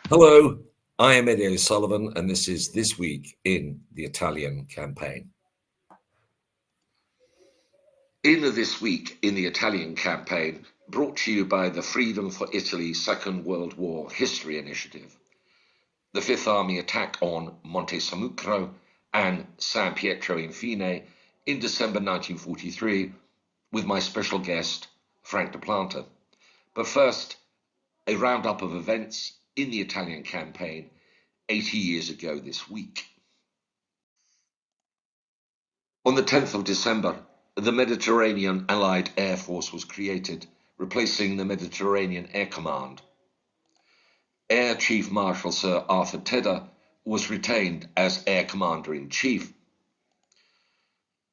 Hello, I am Eddie O'Sullivan, and this is This Week in the Italian Campaign. In This Week in the Italian Campaign, brought to you by the Freedom for Italy Second World War History Initiative, the Fifth Army attack on Monte Sammucro and San Pietro Infine in December 1943, with my special guest, Frank de Planta. But first, a roundup of events in the Italian Campaign 80 years ago this week. On the 10th of December, the Mediterranean Allied Air Force was created, replacing the Mediterranean Air Command. Air Chief Marshal Sir Arthur Tedder was retained as Air Commander-in-Chief.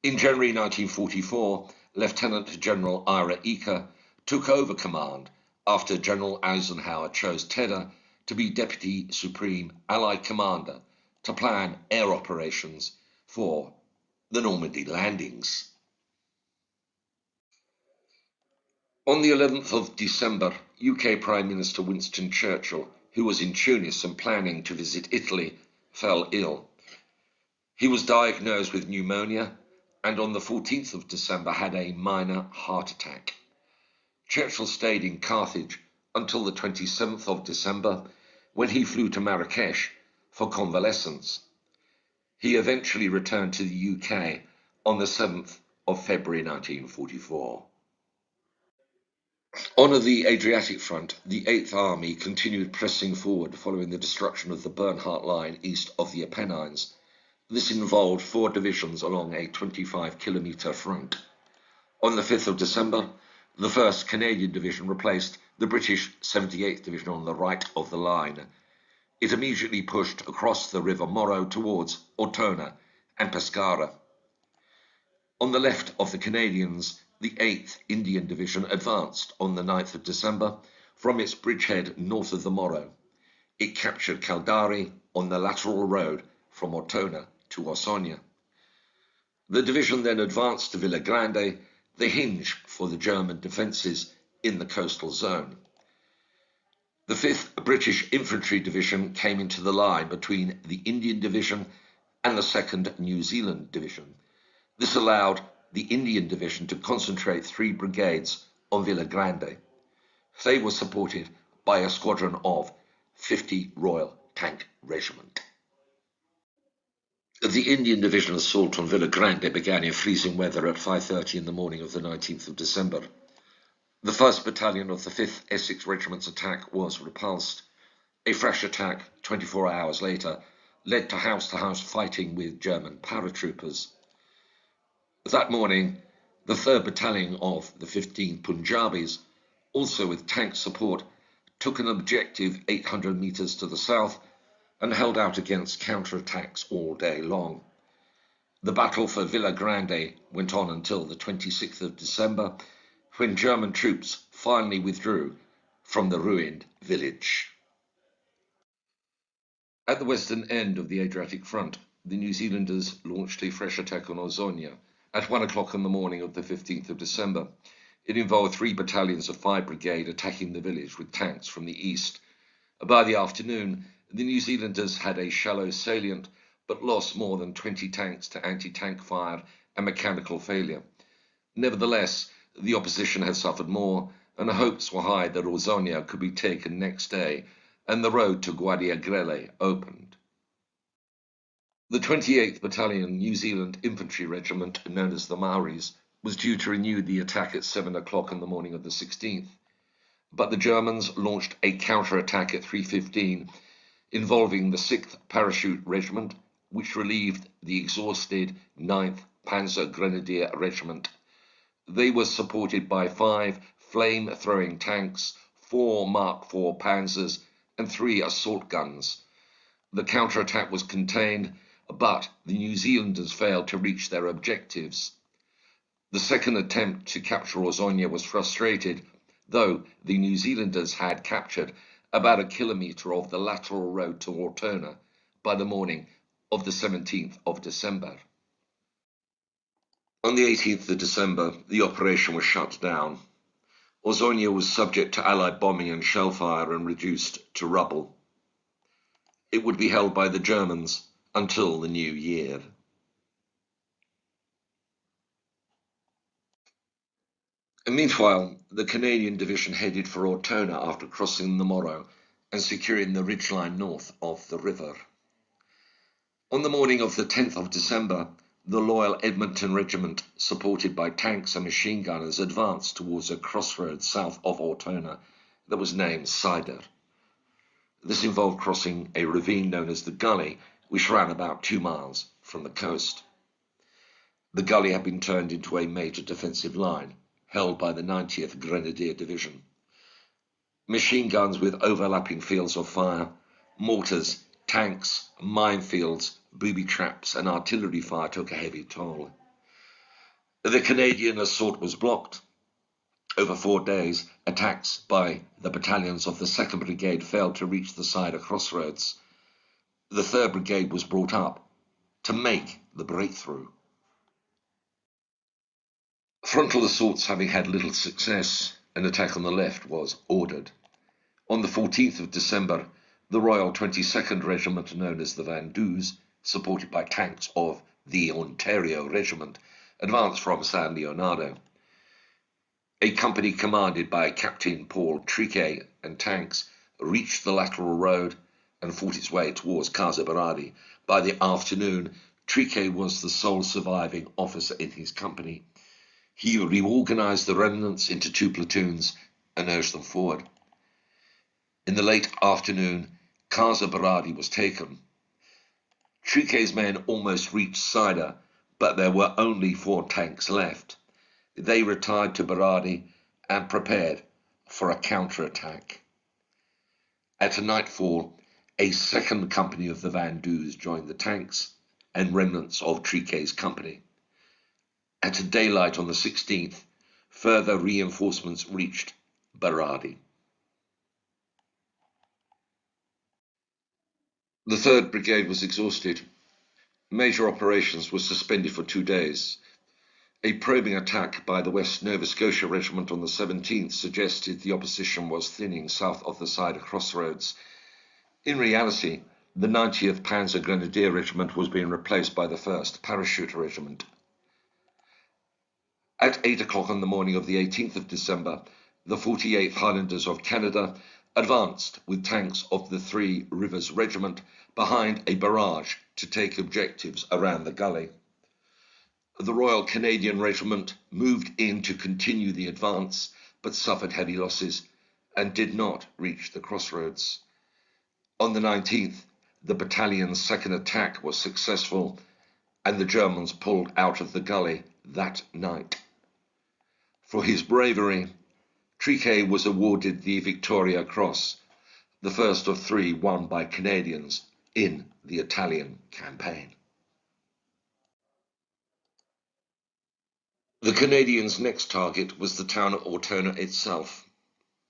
In January 1944, Lieutenant General Ira Eaker took over command after General Eisenhower chose Tedder to be Deputy Supreme Allied Commander to plan air operations for the Normandy landings. On the 11th of December, UK Prime Minister Winston Churchill, who was in Tunis and planning to visit Italy, fell ill. He was diagnosed with pneumonia and on the 14th of December had a minor heart attack. Churchill stayed in Carthage until the 27th of December, when he flew to Marrakesh for convalescence. He eventually returned to the UK on the 7th of February 1944. On the Adriatic front, the Eighth Army continued pressing forward following the destruction of the Bernhardt Line east of the Apennines. This involved 4 divisions along a 25-kilometre front. On the 5th of December, the 1st Canadian Division replaced the British 78th Division on the right of the line. It immediately pushed across the River Moro towards Ortona and Pescara. On the left of the Canadians, the 8th Indian Division advanced on the 9th of December from its bridgehead north of the Moro. It captured Caldari on the lateral road from Ortona to Orsogna. The division then advanced to Villa Grande, the hinge for the German defences in the coastal zone. The 5th British Infantry Division came into the line between the Indian Division and the 2nd New Zealand Division. This allowed the Indian Division to concentrate 3 brigades on Villa Grande. They were supported by a squadron of 50 Royal Tank Regiment. The Indian Division assault on Villa Grande began in freezing weather at 5:30 in the morning of the 19th of December. The 1st Battalion of the 5th Essex Regiment's attack was repulsed. A fresh attack 24 hours later led to house-to-house fighting with German paratroopers. That morning, the 3rd Battalion of the 15th Punjabis, also with tank support, took an objective 800 metres to the south and held out against counterattacks all day long. The battle for Villa Grande went on until the 26th of December, when German troops finally withdrew from the ruined village. At the western end of the Adriatic front, the New Zealanders launched a fresh attack on Orsogna at 1 o'clock in the morning of the 15th of December. It involved 3 battalions of 5 Brigade attacking the village with tanks from the east. By the afternoon, the New Zealanders had a shallow salient, but lost more than 20 tanks to anti-tank fire and mechanical failure. Nevertheless, the opposition had suffered more, and hopes were high that Orsogna could be taken next day, and the road to Guardiagrele opened. The 28th Battalion New Zealand Infantry Regiment, known as the Maoris, was due to renew the attack at 7 o'clock in the morning of the 16th. But the Germans launched a counter-attack at 3:15, involving the 6th Parachute Regiment, which relieved the exhausted 9th Panzer Grenadier Regiment. They were supported by 5 flame-throwing tanks, 4 Mark IV Panzers, and 3 assault guns. The counterattack was contained, but the New Zealanders failed to reach their objectives. The second attempt to capture Orsogna was frustrated, though the New Zealanders had captured about a kilometre of the lateral road to Ortona by the morning of the 17th of December. On the 18th of December, the operation was shut down. Orsogna was subject to Allied bombing and shellfire and reduced to rubble. It would be held by the Germans until the new year. And meanwhile, the Canadian division headed for Ortona after crossing the Morro and securing the ridgeline north of the river. On the morning of the 10th of December, the loyal Edmonton Regiment, supported by tanks and machine gunners, advanced towards a crossroads south of Ortona that was named Cider. This involved crossing a ravine known as the Gully, which ran about 2 miles from the coast. The gully had been turned into a major defensive line, held by the 90th Grenadier Division. Machine guns with overlapping fields of fire, mortars, tanks, minefields, booby traps, and artillery fire took a heavy toll. The Canadian assault was blocked. Over 4 days, attacks by the battalions of the 2nd Brigade failed to reach the Cider crossroads. The 3rd Brigade was brought up to make the breakthrough. Frontal assaults having had little success, an attack on the left was ordered. On the 14th of December, the Royal 22nd Regiment, known as the Vendeus, supported by tanks of the Ontario Regiment, advanced from San Leonardo. A company commanded by Captain Paul Triquet and tanks reached the lateral road and fought its way towards Casa Berardi. By the afternoon, Triquet was the sole surviving officer in his company. He reorganized the remnants into 2 platoons and urged them forward. In the late afternoon, Casa Berardi was taken. Triquet's men almost reached Cider, but there were only 4 tanks left. They retired to Berardi and prepared for a counterattack. At nightfall, a 2nd company of the Vendeus joined the tanks and remnants of Triquet's company. At daylight on the 16th, further reinforcements reached Berardi. The 3rd Brigade was exhausted. Major operations were suspended for 2 days. A probing attack by the West Nova Scotia Regiment on the 17th suggested the opposition was thinning south of the Cider crossroads. In reality, the 90th Panzer Grenadier Regiment was being replaced by the 1st Parachute Regiment. At 8 o'clock on the morning of the 18th of December, the 48th Highlanders of Canada advanced with tanks of the Three Rivers Regiment behind a barrage to take objectives around the gully. The Royal Canadian Regiment moved in to continue the advance, but suffered heavy losses and did not reach the crossroads. On the 19th, the battalion's second attack was successful, and the Germans pulled out of the gully that night. For his bravery, Triquet was awarded the Victoria Cross, the first of 3 won by Canadians in the Italian campaign. The Canadians' next target was the town of Ortona itself.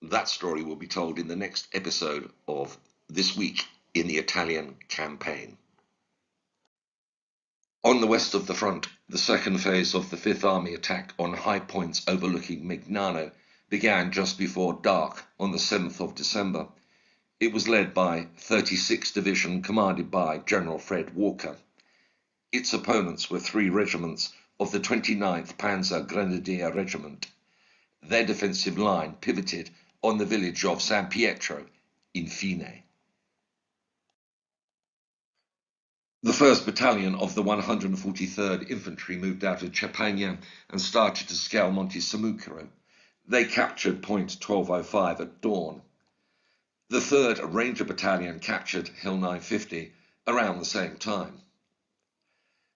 That story will be told in the next episode of This Week in the Italian Campaign. On the west of the front, the second phase of the Fifth Army attack on high points overlooking Mignano began just before dark on the 7th of December. It was led by 36th Division, commanded by General Fred Walker. Its opponents were 3 regiments of the 29th Panzer Grenadier Regiment. Their defensive line pivoted on the village of San Pietro, Infine. The 1st Battalion of the 143rd Infantry moved out of Chapagna and started to scale Monte Sammucro. They captured Point 1205 at dawn. The 3rd Ranger Battalion captured Hill 950 around the same time.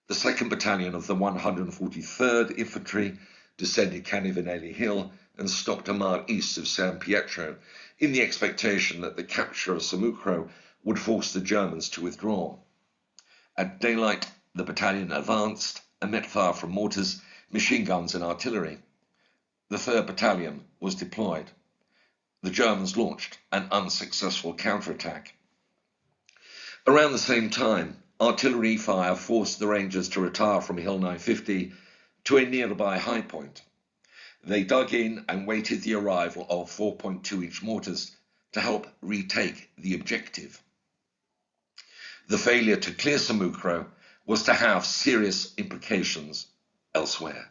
The 2nd Battalion of the 143rd Infantry descended Canivinelli Hill and stopped a mile east of San Pietro in the expectation that the capture of Sammucro would force the Germans to withdraw. At daylight, the battalion advanced and met fire from mortars, machine guns and artillery. The 3rd Battalion was deployed. The Germans launched an unsuccessful counterattack. Around the same time, artillery fire forced the Rangers to retire from Hill 950 to a nearby high point. They dug in and waited the arrival of 4.2-inch mortars to help retake the objective. The failure to clear Samucro was to have serious implications elsewhere.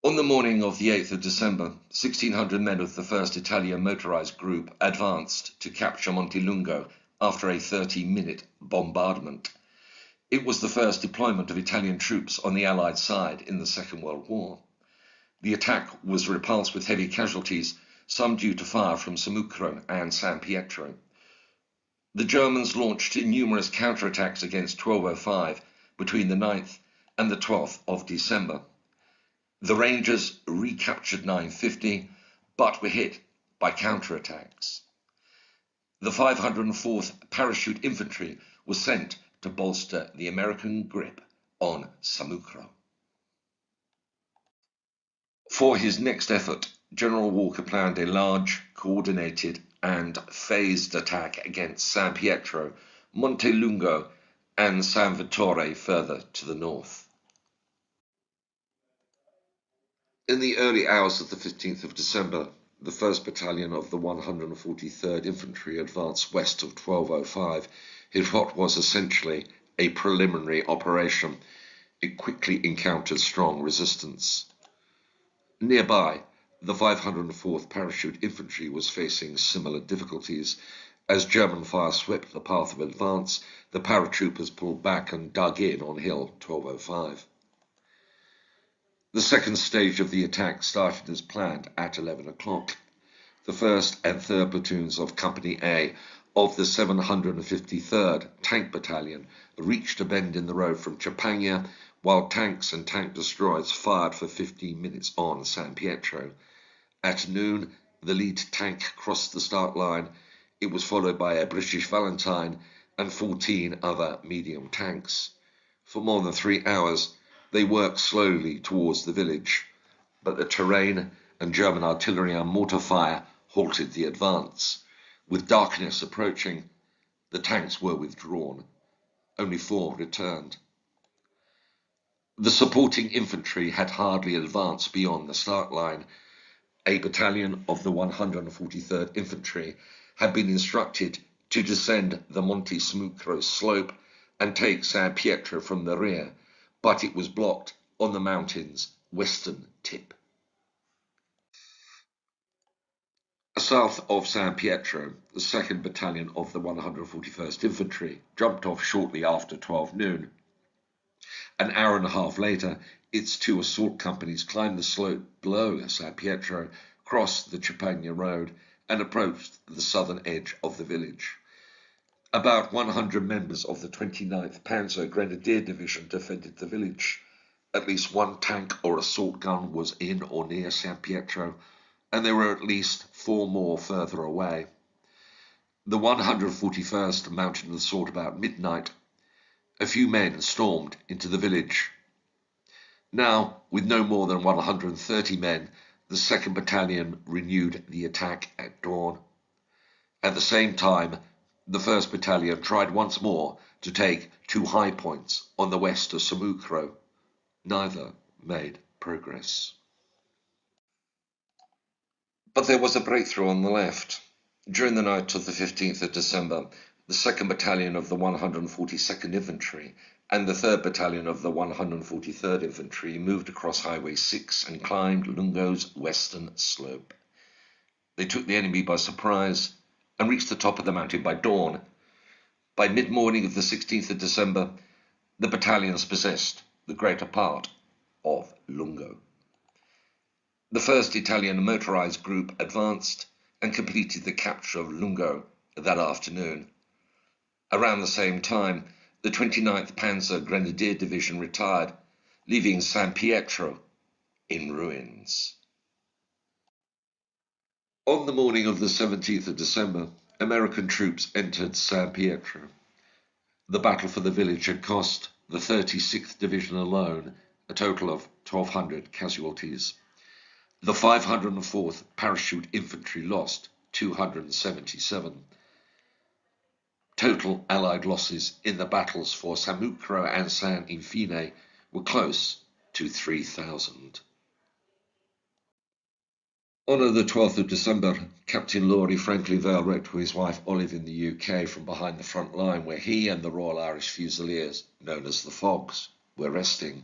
On the morning of the 8th of December, 1,600 men of the 1st Italian Motorized Group advanced to capture Montelungo after a 30-minute bombardment. It was the first deployment of Italian troops on the Allied side in the Second World War. The attack was repulsed with heavy casualties, some due to fire from Samucro and San Pietro. The Germans launched numerous counterattacks against 1205 between the 9th and the 12th of December. The Rangers recaptured 950, but were hit by counterattacks. The 504th Parachute Infantry was sent to bolster the American grip on Samucro. For his next effort, General Walker planned a large, coordinated and phased attack against San Pietro, Montelungo and San Vittore further to the north. In the early hours of the 15th of December, the 1st Battalion of the 143rd Infantry advanced west of 1205 in what was essentially a preliminary operation. It quickly encountered strong resistance. Nearby, the 504th Parachute Infantry was facing similar difficulties. As German fire swept the path of advance, the paratroopers pulled back and dug in on Hill 1205. The second stage of the attack started as planned at 11 o'clock. The 1st and 3rd platoons of Company A of the 753rd Tank Battalion reached a bend in the road from Chapagna, while tanks and tank destroyers fired for 15 minutes on San Pietro. At noon, the lead tank crossed the start line. It was followed by a British Valentine and 14 other medium tanks. For more than 3 hours, they worked slowly towards the village, but the terrain and German artillery and mortar fire halted the advance. With darkness approaching, the tanks were withdrawn. Only 4 returned. The supporting infantry had hardly advanced beyond the start line. A battalion of the 143rd Infantry had been instructed to descend the Monte Samucro slope and take San Pietro from the rear, but it was blocked on the mountain's western tip. South of San Pietro, the 2nd Battalion of the 141st Infantry jumped off shortly after 12 noon. An hour and a half later, its 2 assault companies climbed the slope below San Pietro, crossed the Chapagna Road, and approached the southern edge of the village. About 100 members of the 29th Panzer Grenadier Division defended the village. At least 1 tank or assault gun was in or near San Pietro, and there were at least 4 more further away. The 141st mounted an assault about midnight. A few men stormed into the village. Now, with no more than 130 men, the 2nd Battalion renewed the attack at dawn. At the same time, the 1st Battalion tried once more to take 2 high points on the west of Samucro. Neither made progress. But there was a breakthrough on the left. During the night of the 15th of December, the 2nd Battalion of the 142nd Infantry and the 3rd Battalion of the 143rd Infantry moved across Highway 6 and climbed Lungo's western slope. They took the enemy by surprise and reached the top of the mountain by dawn. By mid-morning of the 16th of December, the battalions possessed the greater part of Lungo. The 1st Italian Motorized Group advanced and completed the capture of Lungo that afternoon. Around the same time, the 29th Panzer Grenadier Division retired, leaving San Pietro in ruins. On the morning of the 17th of December, American troops entered San Pietro. The battle for the village had cost the 36th Division alone a total of 1,200 casualties. The 504th Parachute Infantry lost 277. Total Allied losses in the battles for Samucro and San Infine were close to 3,000. On the 12th of December, Captain Laurie frankly Vale wrote to his wife Olive in the UK from behind the front line where he and the Royal Irish Fusiliers, known as the Fogs, were resting.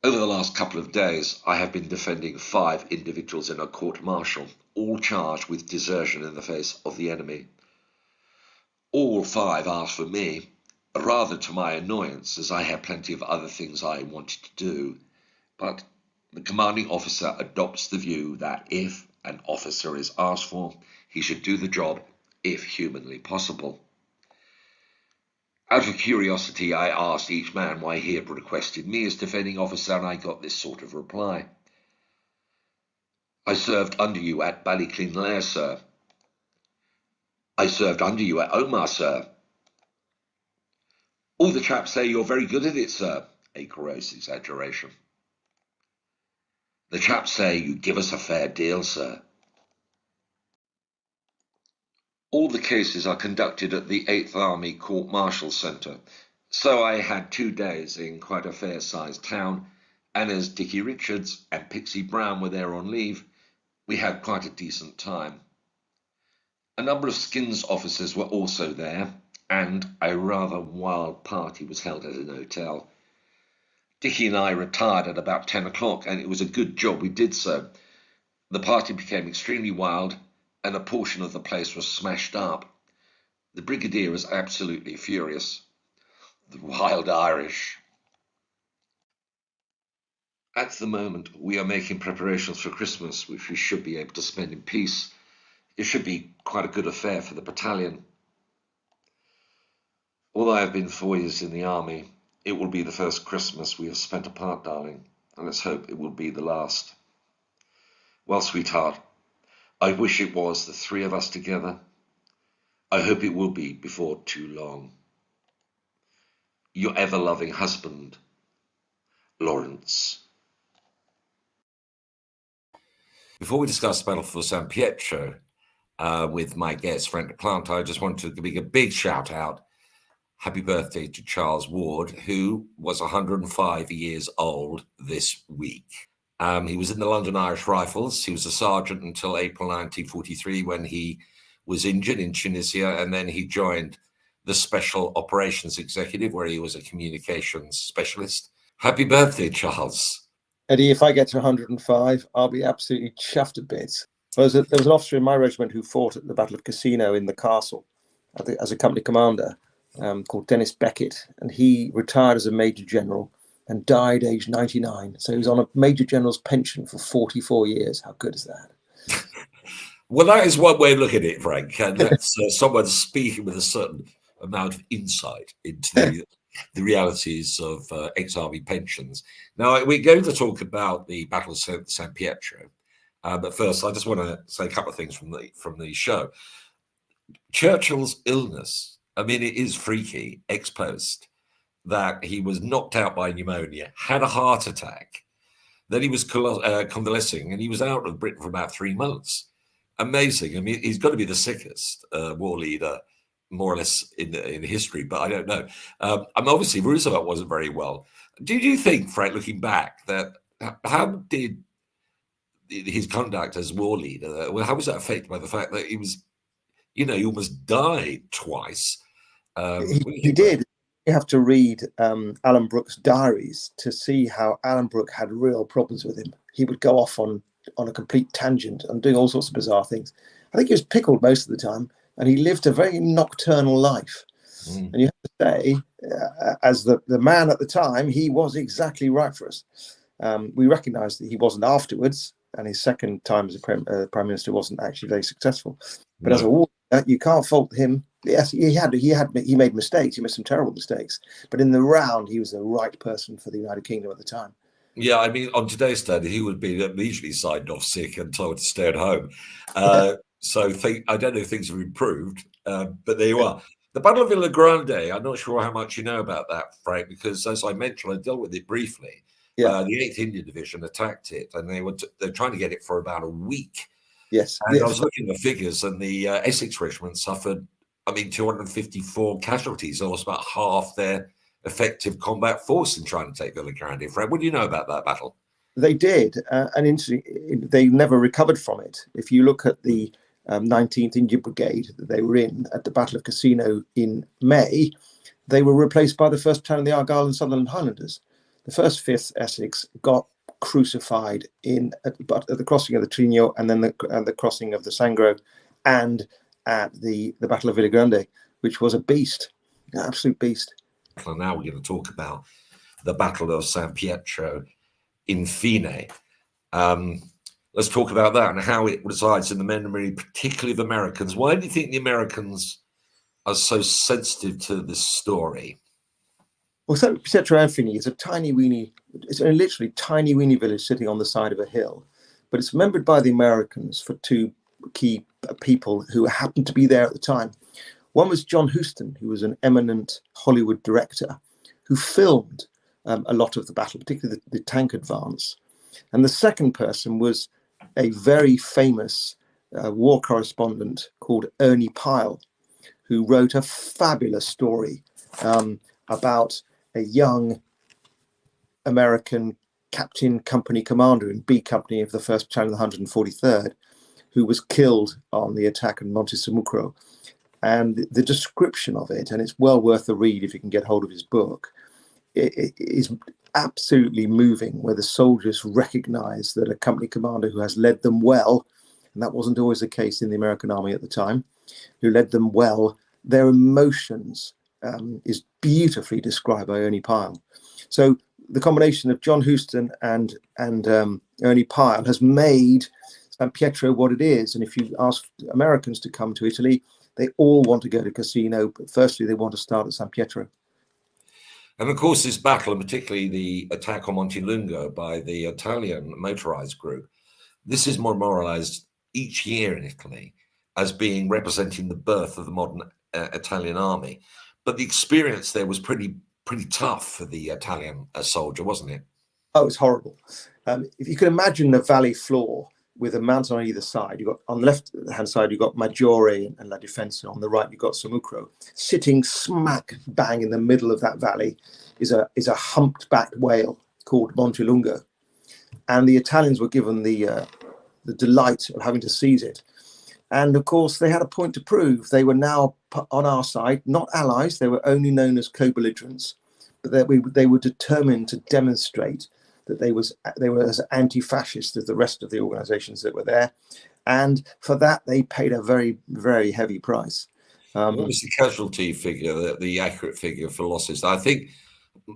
Over the last couple of days, I have been defending 5 individuals in a court-martial, all charged with desertion in the face of the enemy. All 5 asked for me, rather to my annoyance, as I had plenty of other things I wanted to do, but the commanding officer adopts the view that if an officer is asked for, he should do the job if humanly possible. Out of curiosity, I asked each man why he had requested me as defending officer, and I got this sort of reply. I served under you at Ballyclinlair, sir. I served under you at Omagh, sir. All the chaps say you're very good at it, sir. A gross exaggeration. The chaps say you give us a fair deal, sir. All the cases are conducted at the 8th Army Court-Martial Centre, so I had 2 days in quite a fair-sized town, and as Dickie Richards and Pixie Brown were there on leave, we had quite a decent time. A number of Skins officers were also there, and a rather wild party was held at an hotel. Dickie and I retired at about 10 o'clock, and it was a good job we did so. The party became extremely wild, and a portion of the place was smashed up. The Brigadier was absolutely furious. The wild Irish. At the moment, we are making preparations for Christmas, which we should be able to spend in peace. It should be quite a good affair for the battalion. Although I have been 4 years in the army, it will be the first Christmas we have spent apart, darling, and let's hope it will be the last. Well, sweetheart, I wish it was the 3 of us together. I hope it will be before too long. Your ever-loving husband, Lawrence. Before we discuss the battle for San Pietro with my guest, Frank de Planta, I just wanted to give a big shout out. Happy birthday to Charles Ward, who was 105 years old this week. He was in the London Irish Rifles. He was a sergeant until April 1943 when he was injured in Tunisia, and then he joined the Special Operations Executive, where he was a communications specialist. Happy birthday, Charles. Eddie, if I get to 105, I'll be absolutely chuffed a bit. There was an officer in my regiment who fought at the Battle of Cassino in the castle as a company commander called Dennis Beckett, and he retired as a Major General and died aged 99. So he was on a Major General's pension for 44 years. How good is that? Well, that is one way of looking at it, Frank. And that's someone speaking with a certain amount of insight into the realities of ex-army pensions. Now, we're going to talk about the Battle of San Pietro. But first, I just want to say a couple of things from the show. Churchill's illness, I mean, it is freaky, ex post, that he was knocked out by pneumonia, had a heart attack, then he was convalescing, and he was out of Britain for about 3 months. Amazing. I mean, he's got to be the sickest war leader, more or less, in history, but I don't know. Obviously, Roosevelt wasn't very well. Did you think, Frank, looking back, that how did his conduct as war leader, how was that affected by the fact that he was, he almost died twice? He did. You have to read Alan Brooke's diaries to see how Alan Brooke had real problems with him. He would go off on a complete tangent and doing all sorts of bizarre things. I think he was pickled most of the time, and he lived a very nocturnal life. And you have to say, as the man at the time, he was exactly right for us. We recognise that he wasn't afterwards, and his second time as a prime minister wasn't actually very successful. But as a war leader, you can't fault him. Yes, he made mistakes. He made some terrible mistakes. But in the round, he was the right person for the United Kingdom at the time. Yeah, I mean, on today's standard, he would be immediately signed off sick and told to stay at home. So I don't know if things have improved, but there you are. The Battle of Villa Grande, I'm not sure how much you know about that, Frank, because as I mentioned, I dealt with it briefly. The 8th Indian Division attacked it, and they're trying to get it for about a week. Yes. And I was looking at the figures, and the Essex Regiment suffered, 254 casualties, almost about half their effective combat force in trying to take Villa Grande. Frank, what do you know about that battle? They did, and they never recovered from it. If you look at the 19th Indian Brigade that they were in at the Battle of Cassino in May, they were replaced by the 1st Battalion, the Argyll and Sutherland Highlanders. The 1st, 5th Essex got crucified at the crossing of the Trino, and then the crossing of the Sangro, and at the Battle of Villagrande, which was a beast, an absolute beast. And now we're going to talk about the Battle of San Pietro, Infine. Let's talk about that and how it resides in the memory, particularly of Americans. Why do you think the Americans are so sensitive to this story? Well, San Pietro Infine is it's a literally tiny weeny village sitting on the side of a hill, but it's remembered by the Americans for two key people who happened to be there at the time. One was John Huston, who was an eminent Hollywood director who filmed a lot of the battle, particularly the tank advance. And the second person was a very famous war correspondent called Ernie Pyle, who wrote a fabulous story about a young American captain company commander in B Company of the 1st Battalion, the 143rd, who was killed on the attack on Monte Sammucro. And the description of it, and it's well worth a read if you can get hold of his book, it is absolutely moving, where the soldiers recognize that a company commander who has led them well, and that wasn't always the case in the American army at the time, who led them well, their emotions is beautifully described by Ernie Pyle. So the combination of John Huston and Ernie Pyle has made San Pietro what it is. And if you ask Americans to come to Italy, they all want to go to Cassino, but firstly, they want to start at San Pietro. And of course, this battle, and particularly the attack on Montelungo by the Italian motorized group, this is memorialized each year in Italy as being representing the birth of the modern Italian army. But the experience there was pretty tough for the Italian soldier, wasn't it? Oh, it's horrible. If you can imagine a valley floor with a mountain on either side, you've got on the left hand side, you've got Maggiore and La Difensa. On the right, you've got Sammucro. Sitting smack bang in the middle of that valley is a humped-backed whale called Montelungo. And the Italians were given the delight of having to seize it. And of course, they had a point to prove. They were now on our side, not allies. They were only known as co-belligerents, but they were determined to demonstrate that they were as anti-fascist as the rest of the organizations that were there. And for that, they paid a very, very heavy price. What was the casualty figure, the accurate figure for losses? I think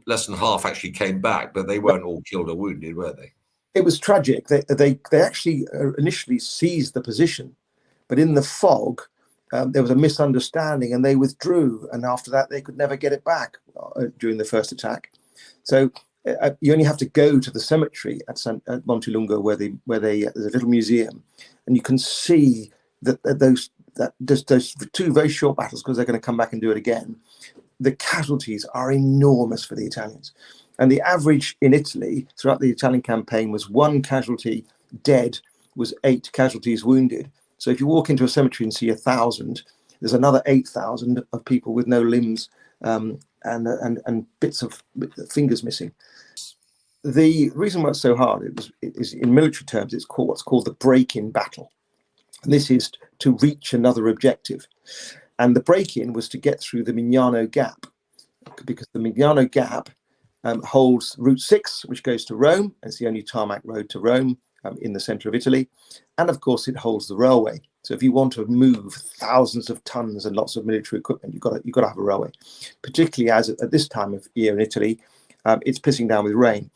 less than half actually came back, but they weren't all killed or wounded, were they? It was tragic. They actually initially seized the position, but in the fog, there was a misunderstanding and they withdrew. And after that, they could never get it back during the first attack. So you only have to go to the cemetery at Montelungo, where there's a little museum, and you can see that those two very short battles, because they're going to come back and do it again. The casualties are enormous for the Italians. And the average in Italy throughout the Italian campaign was 1 casualty dead, was 8 casualties wounded. So if you walk into a cemetery and see 1,000, there's another 8,000 of people with no limbs and bits of fingers missing. The reason why it's so hard is in military terms, it's called what's called the break-in battle. And this is to reach another objective. And the break-in was to get through the Mignano Gap, because the Mignano Gap holds Route 6, which goes to Rome. And it's the only tarmac road to Rome in the center of Italy. And of course, it holds the railway. So if you want to move thousands of tons and lots of military equipment, you've got to have a railway, particularly as at this time of year in Italy, it's pissing down with rain.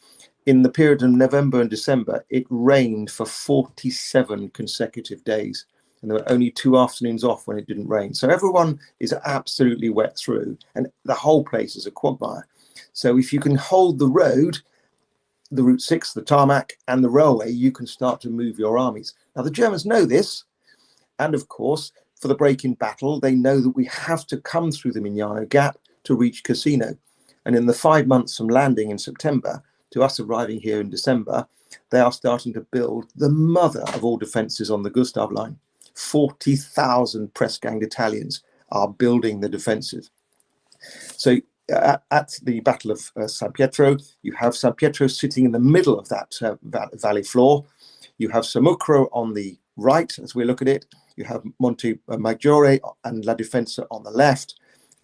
In the period of November and December, it rained for 47 consecutive days. And there were only 2 afternoons off when it didn't rain. So everyone is absolutely wet through, and the whole place is a quagmire. So if you can hold the road, the Route 6, the tarmac, and the railway, you can start to move your armies. Now, the Germans know this. And of course, for the break-in battle, they know that we have to come through the Mignano Gap to reach Cassino. And in the 5 months from landing in September to us arriving here in December, they are starting to build the mother of all defences on the Gustav line. 40,000 press-ganged Italians are building the defences. So at the Battle of San Pietro, you have San Pietro sitting in the middle of that valley floor. You have Samucro on the right, as we look at it. You have Monte Maggiore and La Difensa on the left,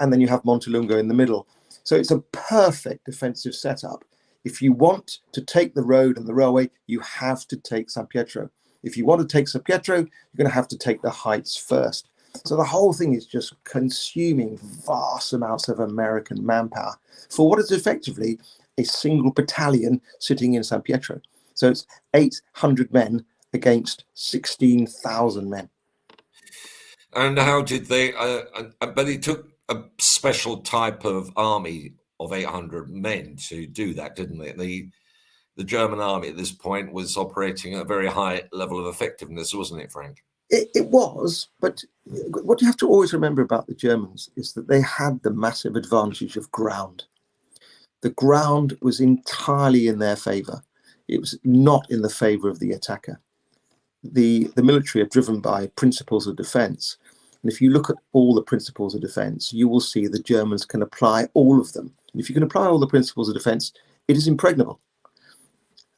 and then you have Montelungo in the middle. So it's a perfect defensive setup. If you want to take the road and the railway, you have to take San Pietro. If you want to take San Pietro, you're going to have to take the heights first. So the whole thing is just consuming vast amounts of American manpower for what is effectively a single battalion sitting in San Pietro. So it's 800 men against 16,000 men. And how did they? But it took a special type of army of 800 men to do that, didn't it? The German army at this point was operating at a very high level of effectiveness, wasn't it, Frank? It was, but what you have to always remember about the Germans is that they had the massive advantage of ground. The ground was entirely in their favour. It was not in the favour of the attacker. The military are driven by principles of defence. And if you look at all the principles of defence, you will see the Germans can apply all of them. And if you can apply all the principles of defence, it is impregnable.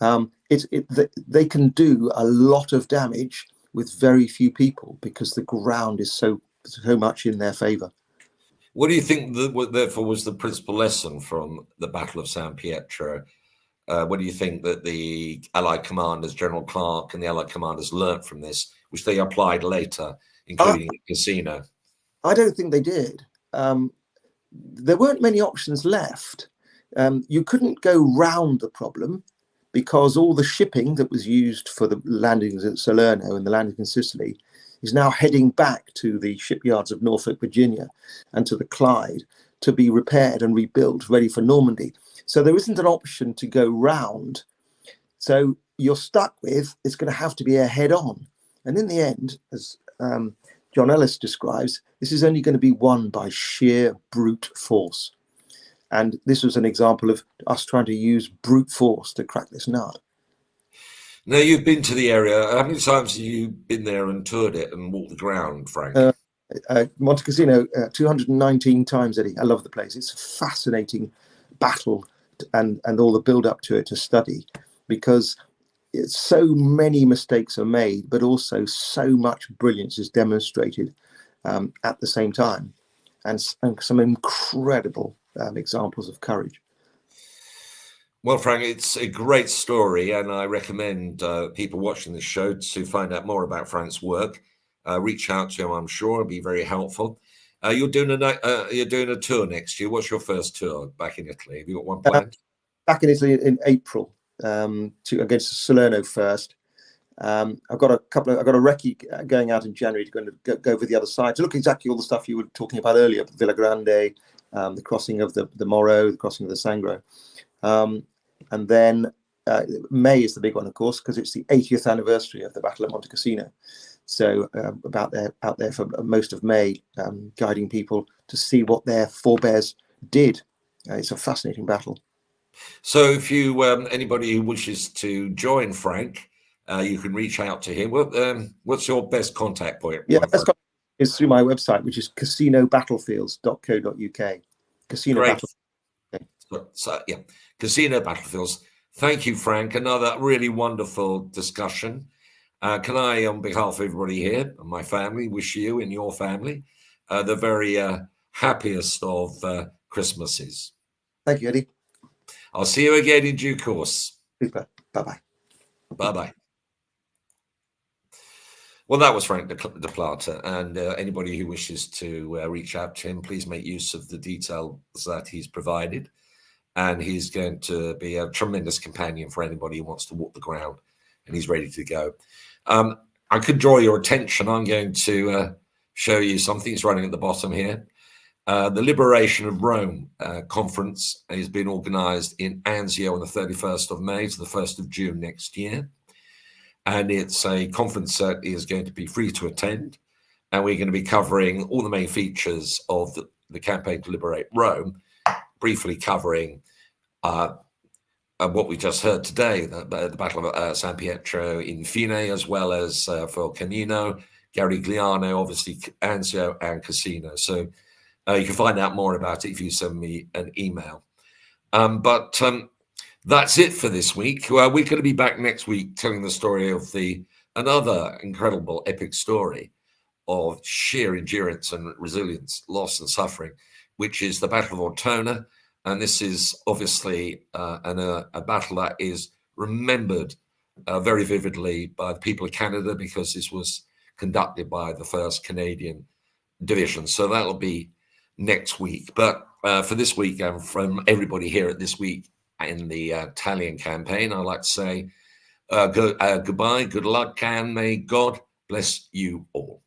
They can do a lot of damage with very few people because the ground is so much in their favour. What do you think, therefore, was the principal lesson from the Battle of San Pietro? What do you think that the Allied commanders, General Clark and the Allied commanders, learnt from this, which they applied later, including Cassino? I don't think they did. There weren't many options left. You couldn't go round the problem because all the shipping that was used for the landings at Salerno and the landings in Sicily is now heading back to the shipyards of Norfolk, Virginia, and to the Clyde to be repaired and rebuilt, ready for Normandy. So there isn't an option to go round. So you're stuck with, it's going to have to be a head-on. And in the end, as John Ellis describes, this is only going to be won by sheer brute force. And this was an example of us trying to use brute force to crack this nut. Now, you've been to the area. How many times have you been there and toured it and walked the ground, Frank? Monte Cassino, 219 times, Eddie. I love the place. It's a fascinating battle and all the build up to it to study, because so many mistakes are made, but also so much brilliance is demonstrated at the same time, and some incredible examples of courage. Well, Frank, it's a great story, and I recommend people watching this show to find out more about Frank's work. Reach out to him, I'm sure it'll be very helpful. You're doing a tour next year. What's your first tour back in Italy? Have you got one planned? Back in Italy in April, against Salerno first. I've got a recce going out in January to go over the other side to look exactly all the stuff you were talking about earlier, Villa Grande, the crossing of the Moro, the crossing of the Sangro. And then May is the big one, of course, because it's the 80th anniversary of the Battle of Monte Cassino. So out there for most of May, guiding people to see what their forebears did. It's a fascinating battle. So if you anybody who wishes to join Frank, you can reach out to him. What's your best contact point? Yeah, best contact is through my website, which is casinobattlefields.co.uk. Casino Great. Battlefields. So yeah, Casino Battlefields. Thank you, Frank. Another really wonderful discussion. Can I, on behalf of everybody here and my family, wish you and your family the very happiest of Christmases. Thank you, Eddie. I'll see you again in due course. Super. Bye-bye. Bye-bye. Well, that was Frank de Plata, and anybody who wishes to reach out to him, please make use of the details that he's provided. And he's going to be a tremendous companion for anybody who wants to walk the ground, and he's ready to go. I could draw your attention. I'm going to show you something. It's running at the bottom here. The Liberation of Rome conference has been organized in Anzio on the 31st of May to the 1st of June next year. And it's a conference that is going to be free to attend. And we're going to be covering all the main features of the campaign to liberate Rome, briefly covering what we just heard today, the Battle of San Pietro, Infine, as well as for Canino, Garigliano, obviously Anzio and Cassino. So You can find out more about it if you send me an email. But that's it for this week. We're going to be back next week telling the story of another incredible epic story of sheer endurance and resilience, loss and suffering, which is the Battle of Ortona. And this is obviously a battle that is remembered very vividly by the people of Canada, because this was conducted by the 1st Canadian Division. So that'll be next week. But for this week, and from everybody here at This Week in the Italian campaign, I'd like to say goodbye, good luck, and may God bless you all.